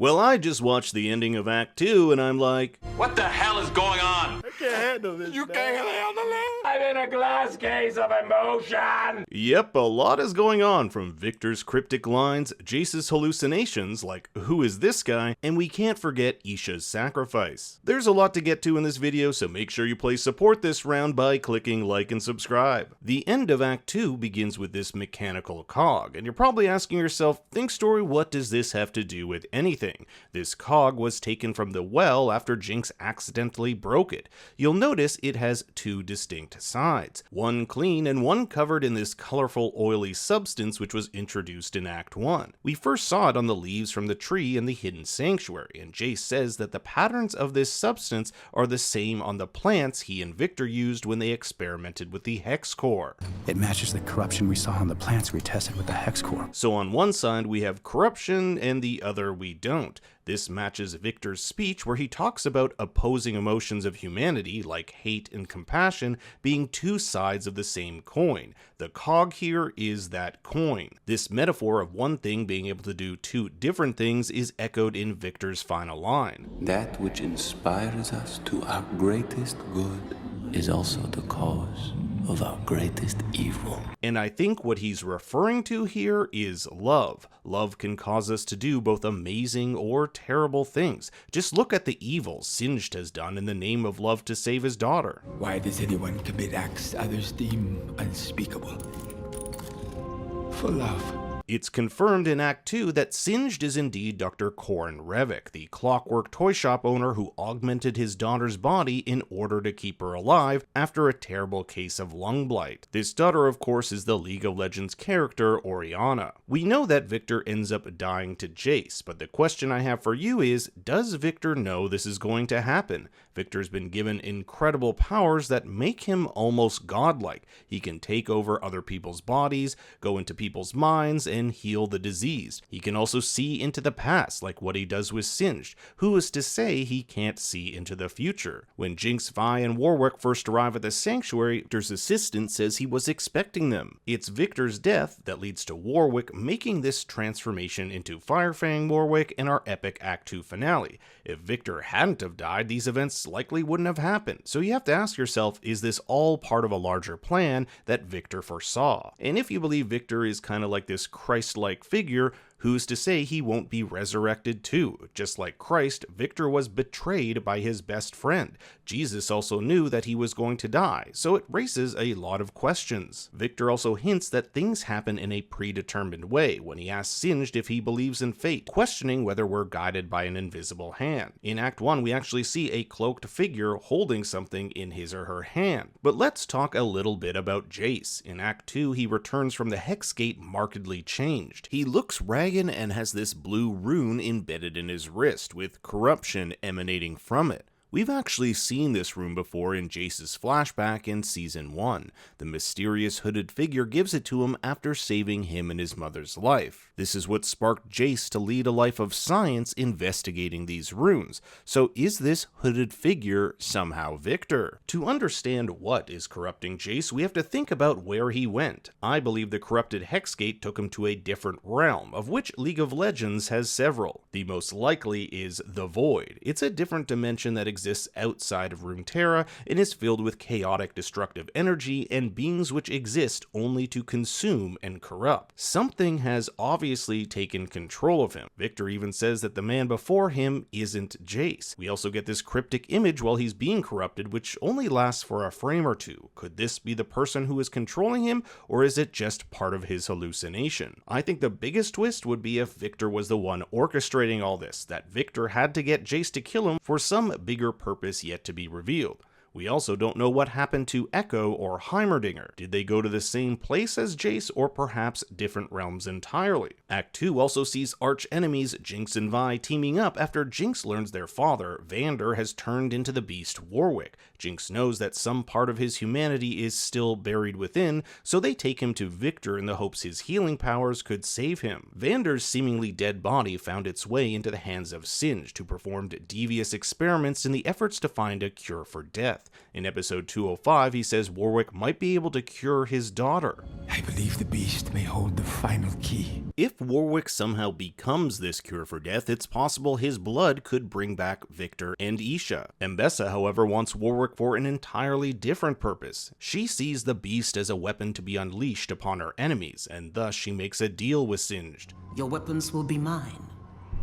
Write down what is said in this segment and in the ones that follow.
Well, I just watched the ending of Act 2 and I'm like, what the hell is going on? I can't handle this. You can't handle it? I'm in a glass case of emotion! Yep, a lot is going on, from Viktor's cryptic lines, Jayce's hallucinations, like who is this guy, and we can't forget Isha's sacrifice. There's a lot to get to in this video, so make sure you play support this round by clicking like and subscribe. The end of Act 2 begins with this mechanical cog, and you're probably asking yourself, think story, what does this have to do with anything? This cog was taken from the well after Jinx accidentally broke it. You'll notice it has two distinct sides, one clean and one covered in this colorful oily substance which was introduced in Act 1. We first saw it on the leaves from the tree in the hidden sanctuary, and Jayce says that the patterns of this substance are the same on the plants he and Viktor used when they experimented with the hex core. It matches the corruption we saw on the plants we tested with the hex core. So on one side we have corruption and the other we don't. This matches Viktor's speech where he talks about opposing emotions of humanity like hate and compassion being two sides of the same coin. The cog here is that coin. This metaphor of one thing being able to do two different things is echoed in Viktor's final line. That which inspires us to our greatest good is also the cause of our greatest evil. And I think what he's referring to here is love. Love can cause us to do both amazing or terrible things. Just look at the evil Singed has done in the name of love to save his daughter. Why does anyone commit acts others deem unspeakable? For love. It's confirmed in Act 2 that Singed is indeed Dr. Korin Revik, the clockwork toy shop owner who augmented his daughter's body in order to keep her alive after a terrible case of lung blight. This daughter, of course, is the League of Legends character Orianna. We know that Viktor ends up dying to Jayce, but the question I have for you is, does Viktor know this is going to happen? Viktor's been given incredible powers that make him almost godlike. He can take over other people's bodies, go into people's minds, and heal the diseased. He can also see into the past, like what he does with Singed. Who is to say he can't see into the future? When Jinx, Vi, and Warwick first arrive at the sanctuary, Viktor's assistant says he was expecting them. It's Viktor's death that leads to Warwick making this transformation into Firefang Warwick in our epic Act 2 finale. If Viktor hadn't have died, these events likely wouldn't have happened. So you have to ask yourself, is this all part of a larger plan that Viktor foresaw? And if you believe Viktor is kind of like this Christ-like figure, who's to say he won't be resurrected too? Just like Christ, Viktor was betrayed by his best friend. Jesus also knew that he was going to die, so it raises a lot of questions. Viktor also hints that things happen in a predetermined way when he asks Singed if he believes in fate, questioning whether we're guided by an invisible hand. In Act 1, we actually see a cloaked figure holding something in his or her hand. But let's talk a little bit about Jayce. In Act 2, he returns from the Hex Gate markedly changed. He looks ragged and has this blue rune embedded in his wrist, with corruption emanating from it. We've actually seen this rune before in Jayce's flashback in Season 1. The mysterious hooded figure gives it to him after saving him and his mother's life. This is what sparked Jayce to lead a life of science investigating these runes. So is this hooded figure somehow Viktor? To understand what is corrupting Jayce, we have to think about where he went. I believe the corrupted Hexgate took him to a different realm, of which League of Legends has several. The most likely is the Void. It's a different dimension that exists outside of Runeterra and is filled with chaotic destructive energy and beings which exist only to consume and corrupt. Something has obviously taken control of him. Viktor even says that the man before him isn't Jayce. We also get this cryptic image while he's being corrupted, which only lasts for a frame or two. Could this be the person who is controlling him, or is it just part of his hallucination? I think the biggest twist would be if Viktor was the one orchestrating all this, that Viktor had to get Jayce to kill him for some bigger purpose yet to be revealed. We also don't know what happened to Echo or Heimerdinger. Did they go to the same place as Jayce, or perhaps different realms entirely? Act 2 also sees arch enemies Jinx and Vi teaming up after Jinx learns their father, Vander, has turned into the beast Warwick. Jinx knows that some part of his humanity is still buried within, so they take him to Viktor in the hopes his healing powers could save him. Vander's seemingly dead body found its way into the hands of Singed, who performed devious experiments in the efforts to find a cure for death. death. In episode 205, he says Warwick might be able to cure his daughter. I believe the beast may hold the final key. If Warwick somehow becomes this cure for death, it's possible his blood could bring back Viktor and Isha. Mbessa, however, wants Warwick for an entirely different purpose. She sees the beast as a weapon to be unleashed upon her enemies, and thus she makes a deal with Singed. Your weapons will be mine.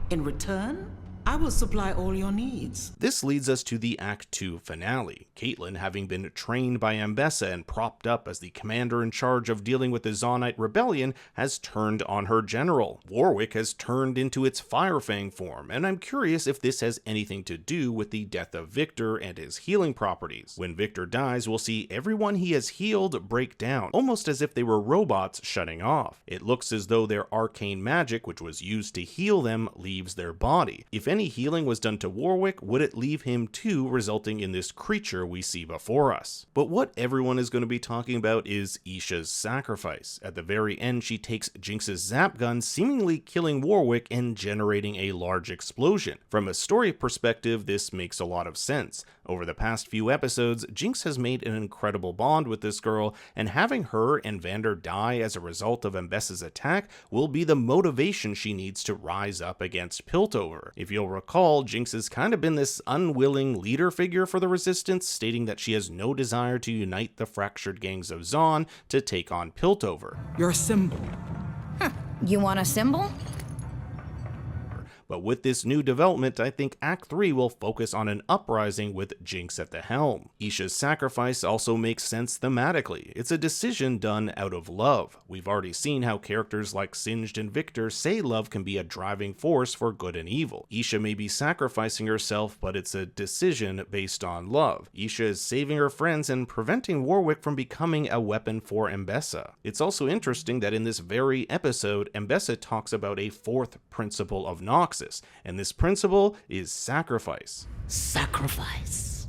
In return, I will supply all your needs. This leads us to the Act 2 finale. Caitlin, having been trained by Mbessa and propped up as the commander in charge of dealing with the Zaunite rebellion, has turned on her general. Warwick has turned into its Firefang form, and I'm curious if this has anything to do with the death of Viktor and his healing properties. When Viktor dies, we'll see everyone he has healed break down, almost as if they were robots shutting off. It looks as though their arcane magic, which was used to heal them, leaves their body. If any healing was done to Warwick, would it leave him too, resulting in this creature we see before us? But what everyone is going to be talking about is Isha's sacrifice. At the very end, she takes Jinx's zap gun, seemingly killing Warwick and generating a large explosion. From a story perspective, this makes a lot of sense. Over the past few episodes, Jinx has made an incredible bond with this girl, and having her and Vander die as a result of Mbessa's attack will be the motivation she needs to rise up against Piltover. If you'll recall, Jinx has kind of been this unwilling leader figure for the Resistance, stating that she has no desire to unite the fractured gangs of Zaun to take on Piltover. Your symbol. You want a symbol? But with this new development, I think Act 3 will focus on an uprising with Jinx at the helm. Isha's sacrifice also makes sense thematically. It's a decision done out of love. We've already seen how characters like Singed and Viktor say love can be a driving force for good and evil. Isha may be sacrificing herself, but it's a decision based on love. Isha is saving her friends and preventing Warwick from becoming a weapon for Mbessa. It's also interesting that in this very episode, Mbessa talks about a fourth principle of Nox, and this principle is sacrifice. Sacrifice.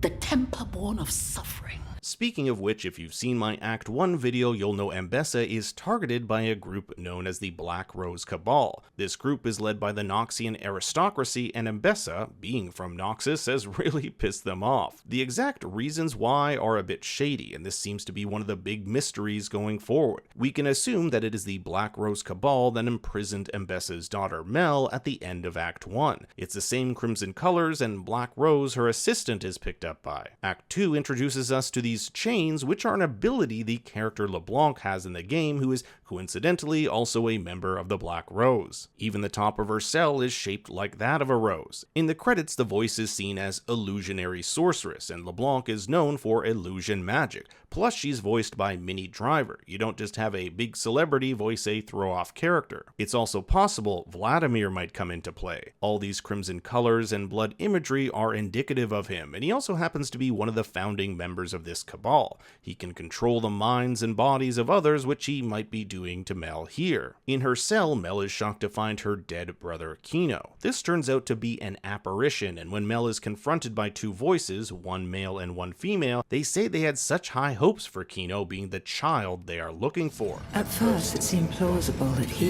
The temper born of suffering. Speaking of which, if you've seen my Act 1 video, you'll know Mbessa is targeted by a group known as the Black Rose Cabal. This group is led by the Noxian aristocracy, and Mbessa, being from Noxus, has really pissed them off. The exact reasons why are a bit shady, and this seems to be one of the big mysteries going forward. We can assume that it is the Black Rose Cabal that imprisoned Mbessa's daughter Mel at the end of Act 1. It's the same crimson colors, and Black Rose, her assistant, is picked up by. Act 2 introduces us to these chains, which are an ability the character LeBlanc has in the game, who is coincidentally also a member of the Black Rose. Even the top of her cell is shaped like that of a rose. In the credits, the voice is seen as Illusionary Sorceress, and LeBlanc is known for illusion magic. Plus, she's voiced by Minnie Driver. You don't just have a big celebrity voice a throw-off character. It's also possible Vladimir might come into play. All these crimson colors and blood imagery are indicative of him, and he also happens to be one of the founding members of this Cabal. He can control the minds and bodies of others, which he might be doing to Mel here. In her cell, Mel is shocked to find her dead brother Kino. This turns out to be an apparition, and when Mel is confronted by two voices, one male and one female, they say they had such high hopes for Kino being the child they are looking for. At first, it seemed plausible that he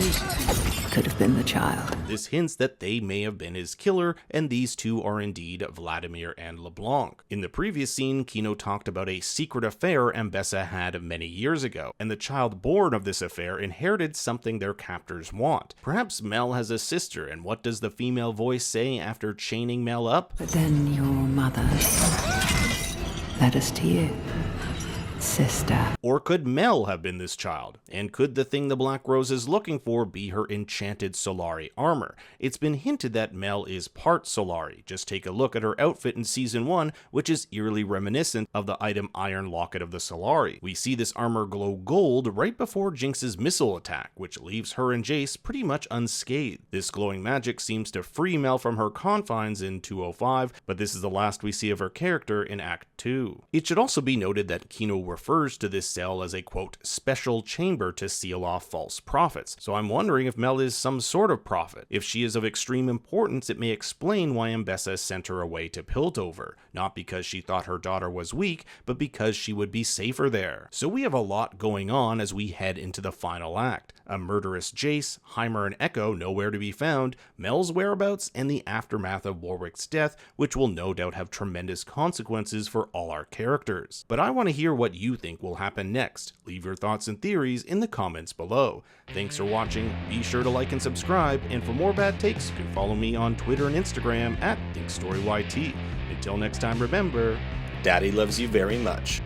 could have been the child. This hints that they may have been his killer, and these two are indeed Vladimir and LeBlanc. In the previous scene, Kino talked about a secret affair Mbessa had many years ago, and the child born of this affair inherited something their captors want. Perhaps Mel has a sister, and what does the female voice say after chaining Mel up? But then your mother led us to you. Sister. Or could Mel have been this child? And could the thing the Black Rose is looking for be her enchanted Solari armor? It's been hinted that Mel is part Solari. Just take a look at her outfit in Season 1, which is eerily reminiscent of the item Iron Locket of the Solari. We see this armor glow gold right before Jinx's missile attack, which leaves her and Jayce pretty much unscathed. This glowing magic seems to free Mel from her confines in 205, but this is the last we see of her character in Act 2. It should also be noted that Kino refers to this cell as a quote, special chamber to seal off false prophets. So I'm wondering if Mel is some sort of prophet. If she is of extreme importance, it may explain why Mbessa sent her away to Piltover, not because she thought her daughter was weak, but because she would be safer there. So we have a lot going on as we head into the final act. A murderous Jayce, Heimer and Echo nowhere to be found, Mel's whereabouts, and the aftermath of Warwick's death, which will no doubt have tremendous consequences for all our characters. But I want to hear what you think will happen next. Leave your thoughts and theories in the comments below. Thanks for watching, be sure to like and subscribe, and for more bad takes, you can follow me on Twitter and Instagram at ThinkStoryYT. Until next time, remember, Daddy loves you very much.